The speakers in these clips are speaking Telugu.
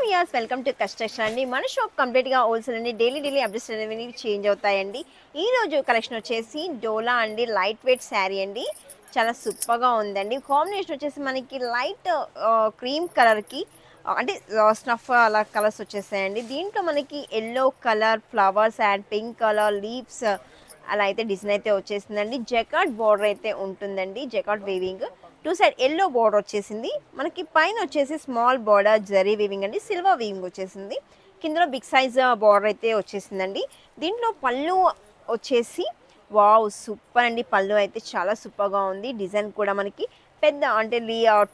వ్యూయర్స్ వెల్కమ్ టు కస్టర్షన్ అండి. మన షాప్ కంప్లీట్గా హోల్సేల్ అండి. డైలీ అప్డేట్స్ అనేవి చేంజ్ అవుతాయండి. ఈ రోజు కలెక్షన్ వచ్చేసి డోలా అండి, లైట్ వెయిట్ శారీ అండి. చాలా సూపర్గా ఉందండి. కాంబినేషన్ వచ్చేసి మనకి లైట్ క్రీమ్ కలర్కి అంటే స్నఫ్ అలా కలర్స్ వచ్చేసాయండి. దీంట్లో మనకి yellow colour flowers and pink colour leaves అలా అయితే డిజైన్ అయితే వచ్చేసిందండి. జకార్డ్ బార్డర్ అయితే ఉంటుందండి, jacquard weaving. Two side yellow border వచ్చేసింది. మనకి పైన వచ్చేసి స్మాల్ బార్డర్ జరీ వీవింగ్ అండి, సిల్వర్ వీవింగ్ వచ్చేసింది. కిందలో బిగ్ సైజ్ బార్డర్ అయితే వచ్చేసిందండి. దీంట్లో పళ్ళు వచ్చేసి వావ్ సూపర్ అండి. పళ్ళు అయితే చాలా సూపర్గా ఉంది. డిజైన్ కూడా మనకి పెద్ద అంటే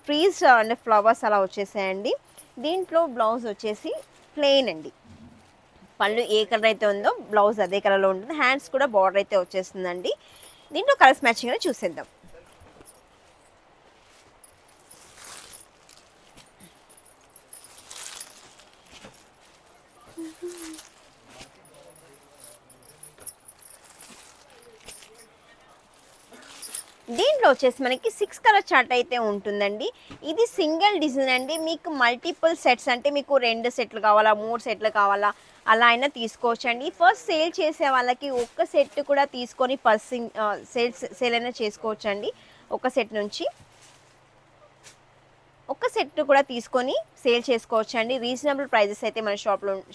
ట్రీస్ అంటే ఫ్లవర్స్ అలా వచ్చేసాయండి. దీంట్లో బ్లౌజ్ వచ్చేసి ప్లెయిన్ అండి. పళ్ళు ఏ కలర్ అయితే ఉందో బ్లౌజ్ అదే కలర్లో ఉంటుంది. హ్యాండ్స్ కూడా బార్డర్ అయితే వచ్చేస్తుందండి. దీంట్లో కలర్స్ మ్యాచింగ్ అని చూసేద్దాం. దీంట్లో వచ్చేసి మనకి 6 కలర్ చార్ట్ అయితే ఉంటుందండి. ఇది సింగిల్ డిజైన్ అండి. మీకు మల్టిపుల్ సెట్స్ అంటే మీకు 2 సెట్లు కావాలా, 3 సెట్లు కావాలా అలా అయినా తీసుకోవచ్చండి. ఫస్ట్ సేల్ చేసే వాళ్ళకి ఒక్క సెట్ కూడా తీసుకొని సేల్ అయినా చేసుకోవచ్చండి. ఒక సెట్ నుంచి ఒక సెట్ కూడా తీసుకొని సేల్ చేసుకోవచ్చండి. రీజనబుల్ ప్రైజెస్ అయితే మన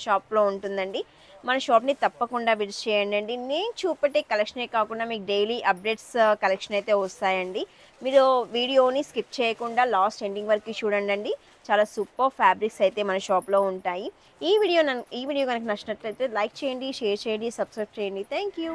షాప్లో ఉంటుందండి. మన షాప్ని తప్పకుండా విజిట్ చేయండి. నేను చూపెట్టే కలెక్షనే కాకుండా మీకు డైలీ అప్డేట్స్ కలెక్షన్ అయితే వస్తాయండి. మీరు వీడియోని స్కిప్ చేయకుండా లాస్ట్ ఎండింగ్ వరకు చూడండి. చాలా సూపర్ ఫ్యాబ్రిక్స్ అయితే మన షాప్లో ఉంటాయి. ఈ వీడియో కనుక నచ్చినట్లయితే లైక్ చేయండి, షేర్ చేయండి, సబ్స్క్రైబ్ చేయండి. Thank you.